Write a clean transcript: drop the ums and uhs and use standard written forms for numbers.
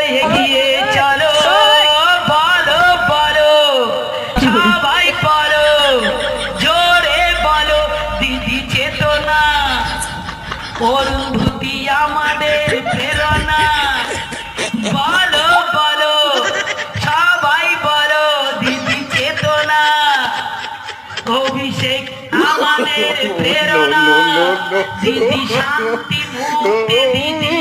এগিয়ে চলো, বলো বলো সবাই বলো, জোরে বলো দিদি চেতনা, অনুভূতি আমাদের প্রেরণা। বলো বলো সবাই বলো দিদি চেতনা, অভিষেক আমাদের প্রেরণা, দিদি শান্তি মুক্তি দিদি